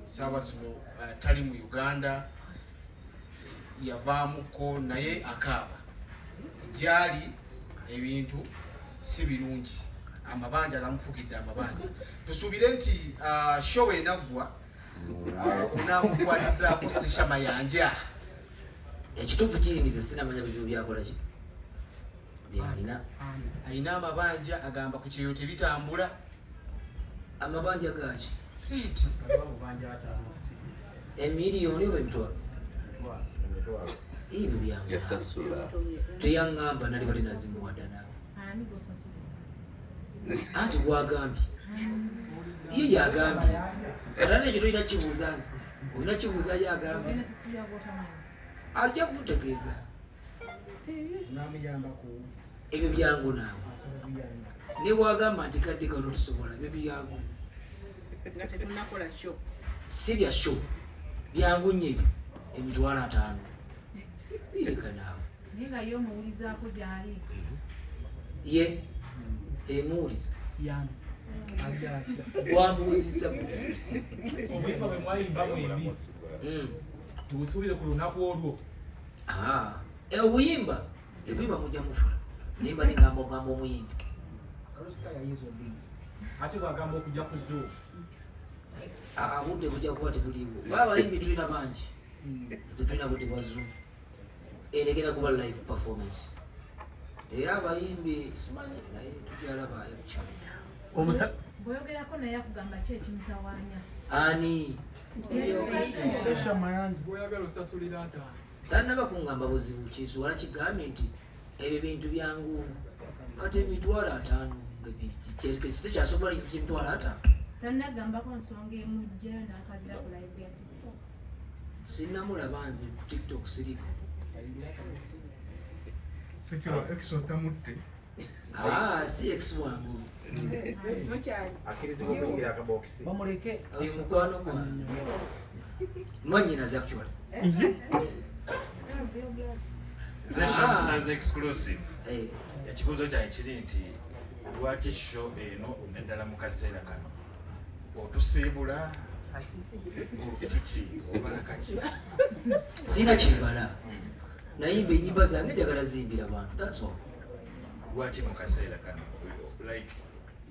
sawa zino tali mu Uganda yavaamuko naye akaaba gyali ebintu si birungi amabanja gamufugidde amabanja tusuubire nti show enaggwa onaamugwalizaako Stesha Mayanja ekituufu kiyingiza sinamanya bizibu byakola ki alina amabanja agamba ku kyeyo tebitambula amabanja gaki siiti emiliyoni oba emitwalo ebyo byange teyaŋŋamba nali bali nazimuwadda nawe anti gwagambye ye yagambye era nekyo tolina kibuuza nze olina kibuuza yagambye ajja kumutegeeza ebyo byangu naawe ne bwagamba nti kadde kano tusobola ebyo byangu si bya show byangu nnyo ebyo emitwalo 5 bireka naawe ye emuwuliza wambuuzizza obuyimba bwe mwayimba mwembi tubusuubire ku lunaku olwo obuyimba ebuyimba mujja mufula nayimba nengamba ogamba omuyimbi ate bwagamba okujja ku zoo budde bujja kuba tebuliiwo ba abayimbi tulina bangi tetulina budde bwa zoo eregera kuba live performance era abayimbi simanyi naye tujalaba bwoyogerako naye akugamba ki ekimutawaanya ani bwoyagala osasulira ntaano tanaba kungamba buzibu kinsuwala kigambye nti ebyo bintu byangu kati emitwalo 5 ngekise kyasobola emitwalo 5 tanagambako nsonga emujja nakadira ku live ya TikTok sinamulaba nze ku TikTok siriko Sekiro exo tamutte si ex wangu akirizibwa okuyigira akabokisi bamuleke oyo mukwano gwange mwanyinaze actually Zeshamusanze exclusive. Ekibuuzo kyange kiri nti lwaki show eno naddala mu kaseera kano otusiibula kiki obala kaki sina kimbala nayimba enyimba zange njagala zimbira bantu that's all lwaki mu kaseera kano like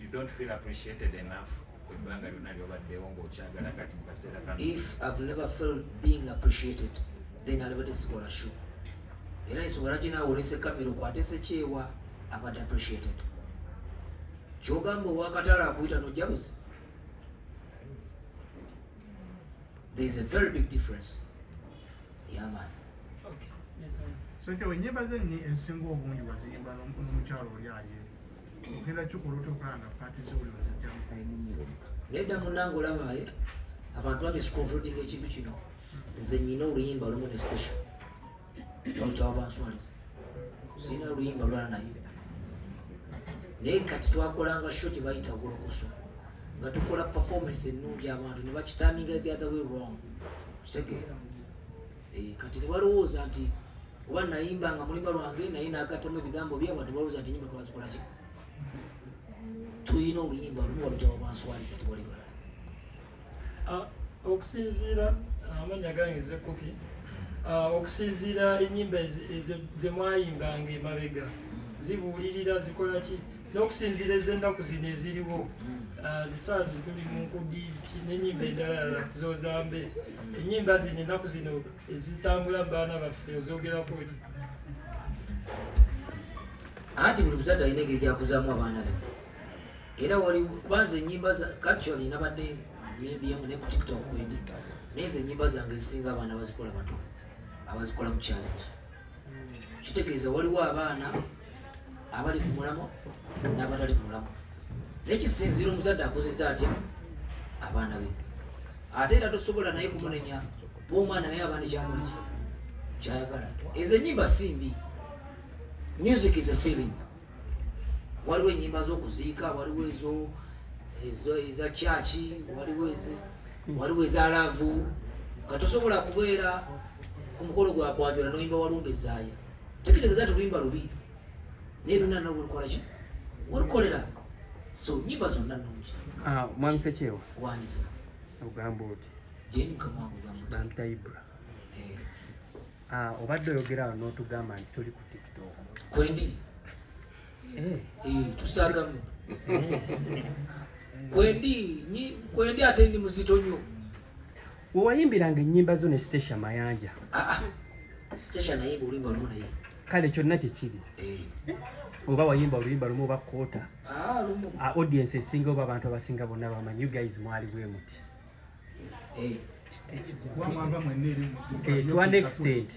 you don't feel appreciated enough kwebbanga lyonna lyobaddewo ng'okyagala kati mu kaseera kano if I've never felt being appreciated then alibadde sikola show era ensonga kinaawe olese kamera okwatese kyewa abadde appreciated kyogamba owakatale akuyita nojjabuzi there is a very big difference yaman Sekiro enyimba zenni ensinga obungi waziyimba n'omukyalo oli ali ogenda kikola otokola nga paati z'oli wazijjamu nedda munnange olabaye abantu babiscontrolting ekintu kino nze nyina oluyimba lumu ne Stesha olutawabanswaliza sina oluyimba lwana naye naye kati twakolanga show gye bayita golokoso nga tukola performance ennungi abantu ne bakitaminga the other way wrong kitegeera kati ne balowooza nti oba nayimba nga mulimba lwange naye nagatamu ebigambo bye abantu balowooza nti enyimba twazikola ki tuyina oluyimba lumu walutawabanswaliza tewali balala okusinziira amanya gange ezekuki okusinziira ennyimba zemwayimbanga emabega zibuulirira zikola ki n'okusinziira ez'ennaku zino eziriwo esaazi tuli mu nkuddiiti n'ennyimba endala zozambe ennyimba zino ennaku zino ezitambula baana baffe ozogerako ti anti buli muzadde alina engeri gyakuzaamu abaana be era wali kubanza ennyimba actually nabadde nyimbiyemu ne ku TikTok kwendi naye ze ennyimba zange ezisinga abaana bazikola bato abazikola mu challenge kitegeeza waliwo abaana abali ku mulamu n'abatali ku mulamu nekisinziira omuzadde akozesa atya abaana be ate era tosobola naye kumunenya bw'omwana naye abaana ekyakola kyayagala ezo ennyimba simbi music is a feeling waliwo ennyimba z'okuziika waliwo eza chachi waliwo eza laavu nga tosobola kubeera ku mukolo gwakwanjula n'oyimba walumba ezaaya tekitegeeza nti luyimba lubi naye luna nawe olukola ki olukolera so nyimba zonna nnungi mwami Sekyewa wandiza ogamba oti Jeni Kamwangu gamba bamta Ibra obadde oyogera awo n'otugamba nti tuli ku TikTok kwendi tusagamu kwendi ate ndi muzito nnyo wewayimbiranga ennyimba zo ne Stasha Mayanja Stasha nayimba oluyimba lumu naye kale kyonna kyekiri oba wayimba oluyimba lumu oba koota audience esinga oba abantu abasinga bonna bamanyi you guys mwali bwe muti to an extent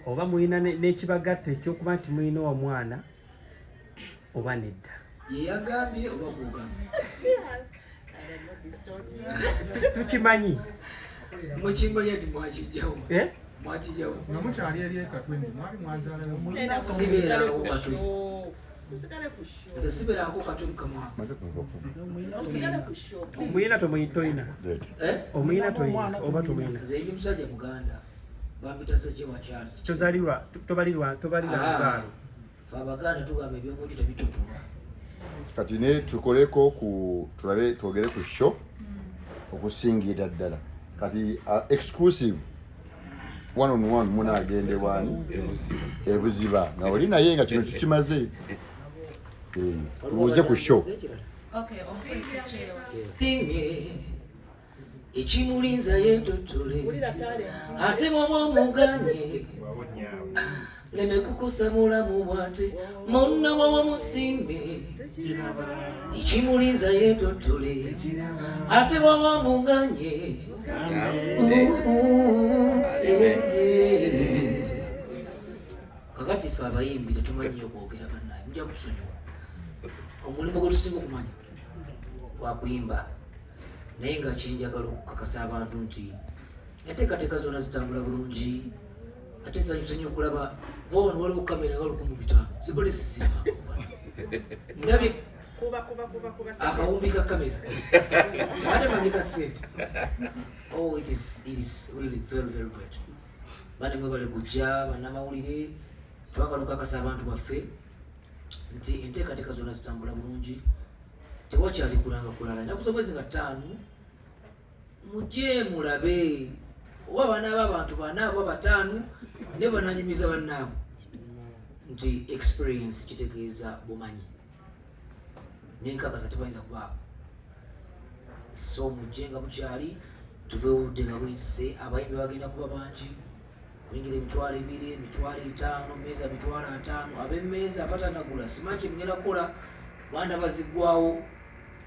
oba mulina n'ekibagatta ekyokuba nti mulina omwana oba nedda yeyagambye oba kugambye tukimanyi mukimanya nti mwakijjawo mwakijjawo namukyali eri ekatwenge mwali mwazaalayo sibeerawo katwe nze sibeerako katwe mukamwaka omuyina toyina omuyina toyina oba tomuyina nze ndi musajja muganda bambita Ssejewa Charles tozalirwa tobalirwa luzaalo fe abaganda tugamba ebyomuju tebitotolwa kati ne tukoleko tulabe twogere ku show okusingira ddala kati exclusive one on one munaagendebwani ebuziba nga oli naye nga kino tukimaze tubuuze ku show ekimulinza yetotole ate bwoba omuganye leme kukusa mulamu bwate monna bwoba musimbe ekimulinza yetotole ate bwoba omuganye kakati fe abayimbi tetumanyi okwogera bannaye mujja kutusonyiwa omulimu gwe tusinga okumanya gwakuyimba naye nga kinjagala okukakasa abantu nti enteekateeka zonna zitambula bulungi ate nsanyuse nnyo okulaba boona waliwo kamera nga 1500 zibale sisima ndabye akawumbi ka kamera ate manyika sente it is really very very great bane mwebale kujja bannamawulire twagala okukakasa abantu baffe nti enteekateeka zonna zitambula bulungi tewakyali kulanga kulala nakusomwezi nga 5 mujje mulabe oba banaaba abantu banaabo 5 ne bananyumiza bannaabo nti experience kitegeeza bumanyi nenkakasa tebayinza kubaako so mujje nga bukyali tuve obudde nga buyise abayimbi bagenda kuba bangi kuyingira 2,000 5,000 meeza 5,000 ab'emmeeza abatanagula simanyi mugenda kukola banda baziggwawo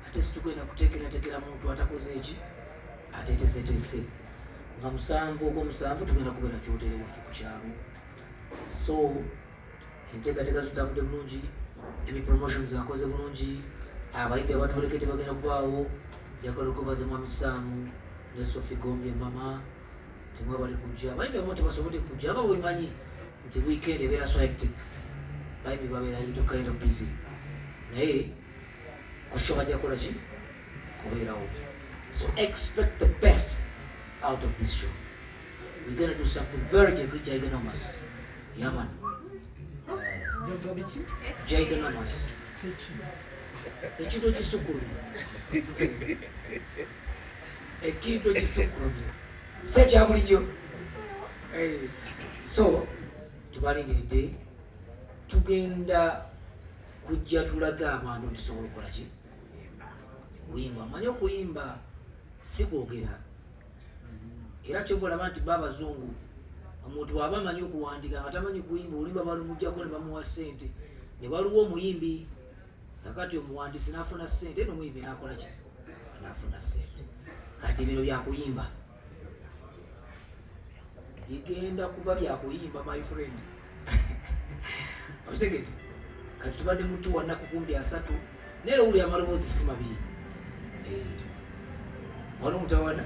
ate situgenda kuteekerateekera muntu atakoze eki ateeteseteese nga 7 tugenda kubeera kyotere waffe ku kyalo so enteekateeka zitambudde bulungi emipromotions akoze bulungi abayimbi abatwolekete bagenda kubaawo njagala okubaza Mwami Saamu ne Sophie Gombye mama timwebale kujja abayimbi abamu tebasobodde kujja nga bwemanyi nti weekend ebeera so hectic bayimbi babeera little kind of busy naye kusho bajja kukola ki kubeerawo so expect the best out of this show. We're going to do something very gigantomous. Yeah man. Gigantomous. Ekintu ekisukulumye. Ekintu ekisukulumye. Sekya bulijjo. So tubalindiridde tugenda kujja tulaga abantu tusobola okukola ki kuyimba amanyi okuyimba si kwogera era kyova olaba nti babazungu omuntu waba amanyi okuwandiika nga tamanyi kuyimba olimba balumugjako ne bamuwa ssente ne waliwo omuyimbi kakati omuwandiisi n'afuna ssente n'omuyimbi n'akola ki n'afuna ssente kati bino byakuyimba bigenda kuba byakuyimba my friend okitegedde kati tubadde mutu wa nnaku 3 neera owulira amaloboozi si mabi wali omutawana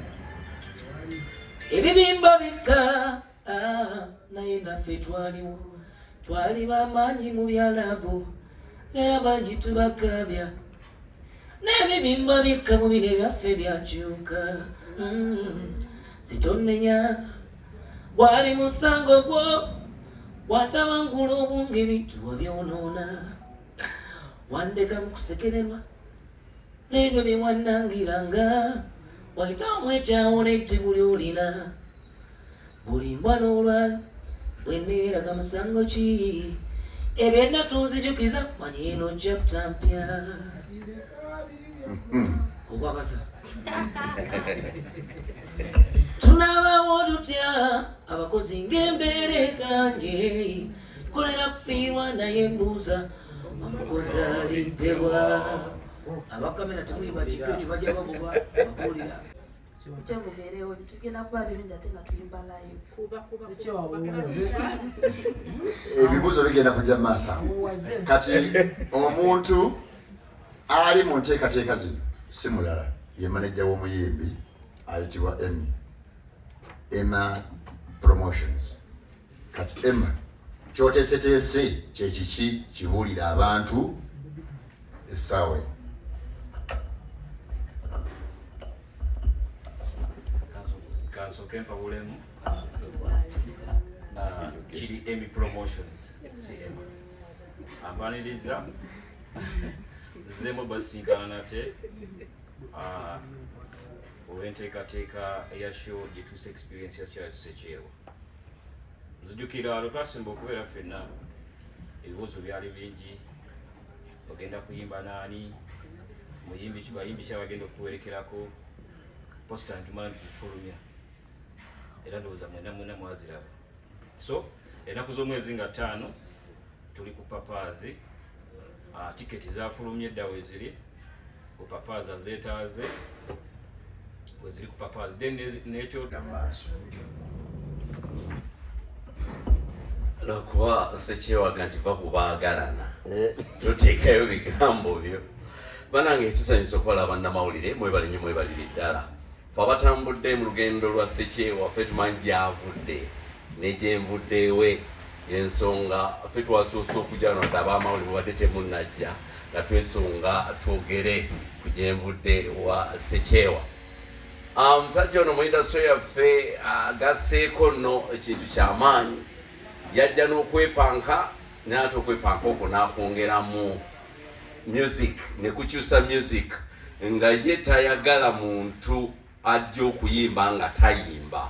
ebibimba bika naye naffe twaliwo twali bamaanyi mu byalabo naye abangi tubakabya n'ebibimba bika mu bire byaffe byakyuka sitonenya gwali musango gwo watabangula obunge bituwa byonoona wandeka mu kusekererwa n'ebyo bye wannangiranga wahitamu ekyawo n'ebitibuli olina buli mbwa n'olwayo bwenneeraga musango ki ebyenna tunzijukiza manyi eno chapter mpya okwakasa tunaabawo tutya abakozi ng'embeera ekanje kolera kufiirwa naye mbuuza omukozi aliddebwa abakamera temuyibakiko ekyo bajja babuba babuulira Kyagoberewo tugenda kuba birungi ate nga tuyimba live. Ebibuuzo bigenda kujja mu maaso. Kati omuntu ali mu nteekateeka zino si mulala ye manejja w'omuyimbi ayitibwa Emma Promotions. Kati Emma kyoteeseteese kyekiki kibuulira abantu essaawa eno. Kansoke mpabulemu kiri Emmy Promotions CM ampaniriza zemo basinkana nate olw'enteekateeka eya show gyetuusa experience ya Charles Sekyewa. Nzijukira lwe twasimba okubeera ffenna ebibuuzo byali bingi, ogenda kuyimba naani, muyimbi kibayimbi kyabagenda okuwerekerako, posita ntumala ntukufulumya era ndowooza mwena mwaziraba. So ennaku z'omwezi nga 5 tuli ku papaazi, tiketi zafulumye edda weziri ku papaazi azeetaaze weziri ku papaazi then n'ekyo lwakuba Sekyewaga nti va kubaagalana toteekayo bigambo byo. Banange etusanyusa okukola bannamawulire mwebale nnyo mwebalire ddala. Ffe abatambudde mu lugendo lwa Sekyewa ffe tumanyi gy'avudde n'egyenvuddeewe ensonga ffe twasoose okujja wano dde ab'amawulire mubadde temunnajja nga twesonga twogere ku gyenvudde wa Sekyewa. Omusajja ono mu indasitule yaffe agasseeko nno ekintu ky'amaanyi, yajja n'okwepanka n'ate okwepanka okwo n'akwongeramu music ne kukyusa music nga ye tayagala muntu ajja okuyimba nga tayimba.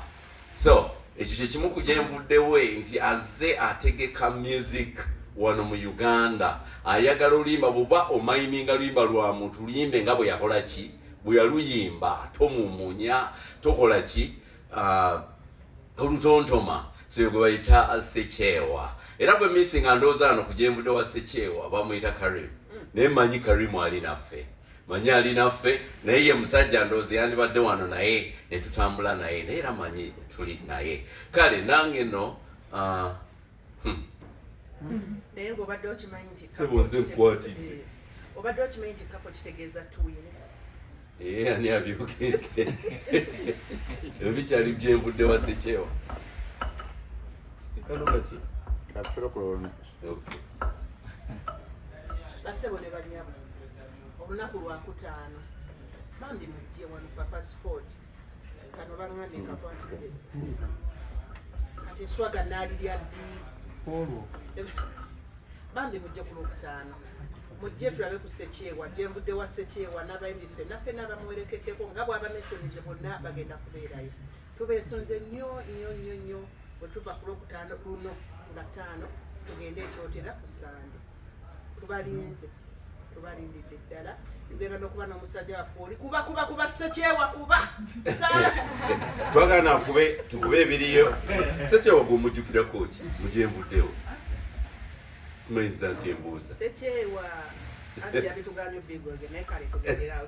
So ekyo kyekimu ku gyenvuddewe nti azze ategeka music wano mu Uganda. Ayagala oluyimba bw'oba omayiminga luyimba lwa muntu luyimbe nga bwe yakola ki bwe yaluyimba, tomumunya tokola ki olutontoma. So gwe bayita Sekyewa. Era gwe misi nga ndowooza wano ku gyenvudde wa Sekyewa bamuyita Karim. Naye manyi Karimu ali naffe, manyi ali naffe, naye ye musajja ndowooza yandibadde wano naye ne tutambula naye, naye era manyi tuli naye. Kale nange no naye ng'obadde okimanyi nti sebonze nkwatidde obadde okimanyi nti kapo kitegeeza tuwine. Ani abyogedde ebyo bikyali gyenvudde wa Sekyewa. Kalokaki basebo ne banyabo olunaku lwakutaano bambi mujje wano papa sport kano baŋŋambye nkakwatidde kati eswaga naalirya ddi bambi mujje ku lwokutaano mujje tulabe ku Sekyewa gyenvudde wa Sekyewa n'abayimbi ffenna abamuwerekeddeko nga bw'abametonize bonna bagenda kubeerayo. Tubeesunze nnyo bwe tuva ku lwokutaano luno nga 5 tugende ekyotera ku Sande. Tubalinze tubalindidde ddala tugenda n'okuba n'omusajja waffe oli kuba Sekyewa kuba twagala tukube ebiriyo. Sekyewa gw'omujjukirako ki mu gyenvuddewo? Simanyiza nti embuuza Sekyewa anti yabituganya Bigwege naye kale tugenderawo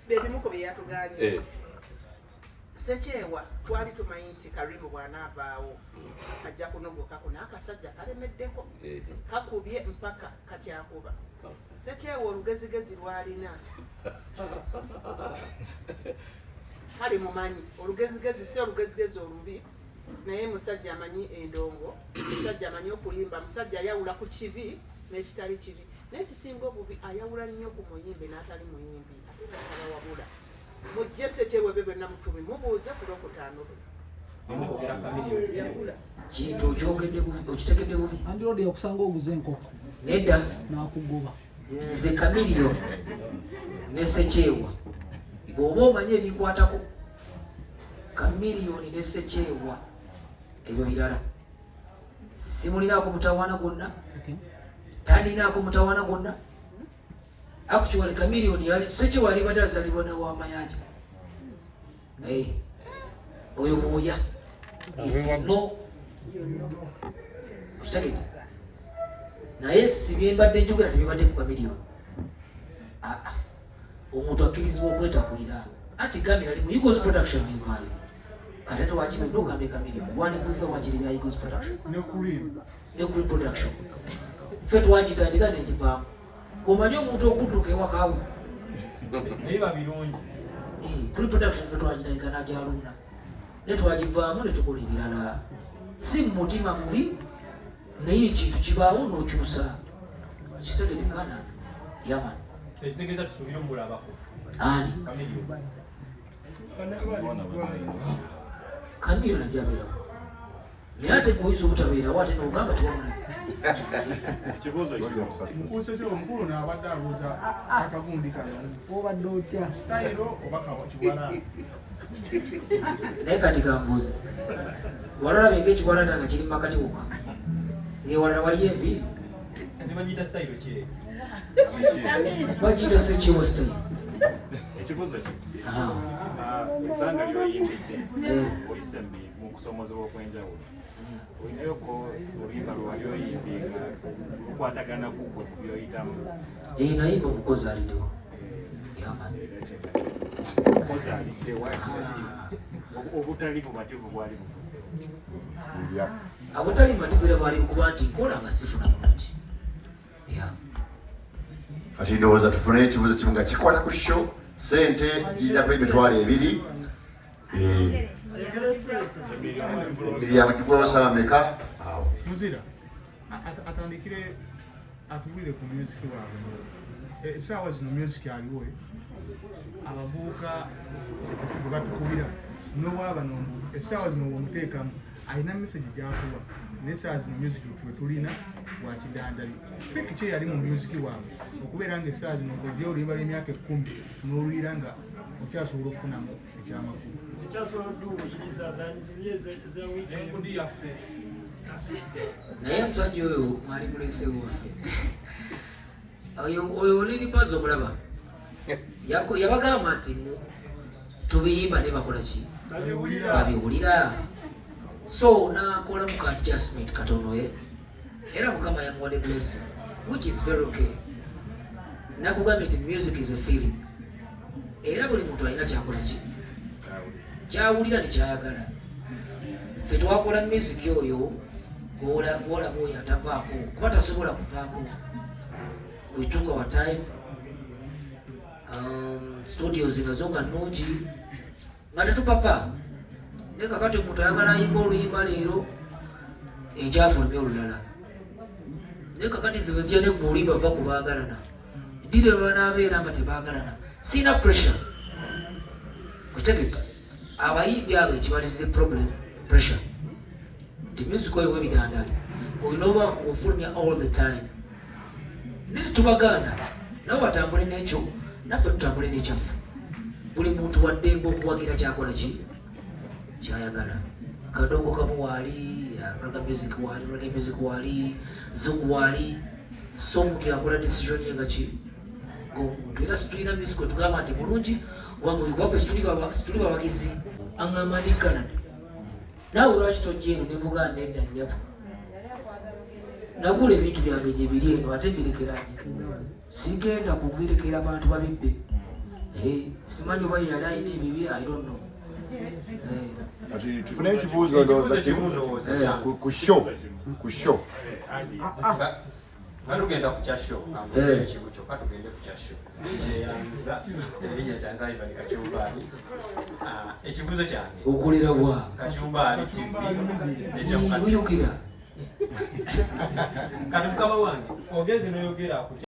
bebimu ku bye yatuganye. Sekyewa twali tumanyi nti Karimu bw'anaavaawo ajja kunogokako n'akasajja kalemeddeko kakubye mpaka katyakuba. Sekyewa olugezigezi lwalina kale mumanyi olugezigezi si olugezigezi olubi, naye musajja amanyi endongo, musajja amanyi okuyimba, musajja ayawula ku kibi n'ekitali kibi. Naye kisinga obubi ayawula nnyo ku muyimbi n'atali muyimbi ate n'abawabula. Mujje Sekyewa bebe namutumi mubuuze ku lwokutaano kintu okyogedde bubi okitegedde bubi. Andirodi yakusanga oguze enkoko nedda n'akugoba. Nze Kamilio ne Sekyewa bw'oba omanye ebikwatako kamiliyoni ne Ssekyewa ebyo birala. Simulinaako mutawaana gwonna, tandinaako mutawaana gwonna. Actually kamiliyoni yali Ssekyewa yali badde azalibwa na w'amayanja. Oyo bw'oya no kitegete naye si bye mbadde njogera tebibadde ku kamiliyoni. Omuntu akkirizibwa okwetakulira anti Gamira ali mu Eagles Production envaayo kati ate wakibe n'ogambe kamiliyoni wandibuuza wakiri bya Eagles Production ne Green Production ffe twagitandika nekivaamu omanyi omuntu okudduka ewakaawe naye babirungi Green Production ffe twagitandika n'agyaluna ne twagivaamu ne tukola ebirala si mu mutima mubi naye ekintu kibaawo n'okyusa kitegete muganda yamani sekitegeeza tusuubire omulabako ani kamiliyoni ajabeerawo naye ate ngoyinza obutabeerawo ate n'ogamba tewamulamu. Omukulu n'abadde abuuza akagundi kano obadde otya sitayiro oba kiwala. Naye kati kambuuze walala benge ekiwalana nga kiri makati wokka ng'ewalala waliyo enviiri bagiyita sayiro ki bagiyita Ssekyewa style. Ekibuuzo ebbanga lyoyimbidde oyise mu kusomozebwa okw'enjawulo olinayoko oluyimba lwali oyimbye nga lukwatagana kugwe ku byoyitamu. Nayimba omukozi aliddewo omukozi aliddewa obutali bumativu bwali bufuze abutali bumativu era bwali bukuba nti nkola amasifu namulungi. Kati ndowooza tufune ekibuuzo kimu nga kikwata ku show sente giyinako emitwalo 2 emiliyoni ameka awo Muzira atandikire atubwire ku music waabwe essaawa zino music aliwo abavubuka bwe batukubira n'owaaba n'ombu essaawa zino bwomuteekamu alina message gyakuwa n'essaawa zino music twetulina wakidandali kiki yali mu music waabwe okubeera nga essaawa zino ng'ojja oluyimba lw'emyaka 10 n'oluyira nga okyasobola okufunamu ekyamakulu. enkudi yaffe naye omusajja oyo mwali muleesewo oyo oliripaza omulaba yabagamba nti tubiyimba ne bakola ki babiwulira so nakola mu adjustment katono era mukama yamuwadde blessing which is very okay. Nakugambye nti music is a feeling era buli muntu alina kyakola ki kyawulira nekyayagala. Ffe twakola music oyo olaba oyo atavaako kuba tasobola kuvaako. We took our time, studios nazo nga nnungi nga tetupapa naye kakati omuntu ayagala ayimba oluyimba leero enkyafulumya olulala naye kakati zibe zirya negguli bava ku baagalana ndire lwanaabeera nga tebaagalana sina pressure okitegedde abayimbi abo ekibaliridde problem pressure nti music oyo webidandali olina oba ofulumya all the time naye tubagaana nawe watambule n'ekyo naffe tutambule n'ekyaffe. Buli muntu waddembe okuwagira kyakola ki kyayagala. Kadongo kamu waali reggae music waali zungu waali so omuntu yakola decision ye nga ki ng'omuntu era situlina music wetugamba nti mulungi waffe situli babagizi aŋŋamba ndi Canada naawe lwaki tojja eno ne muganda nedda nnyabo nagula ebintu byange gye biri eno ate mbirekeranye sigenda kubirekera abantu babibbe simanyi oba yali ayina ebibi I don't know. Kati tufune ekibuuzo ndowooza kimu ku show Katugenda ku kyasho ambuze ekibu kyokka tugende ku kyasho eyanza erinnya kyanza Ivan Kakyumbaali. Ekibuuzo kyange okulira bwa Kakyumbaali TV ekyo kuyukira kati mukama wange ogezi noyogera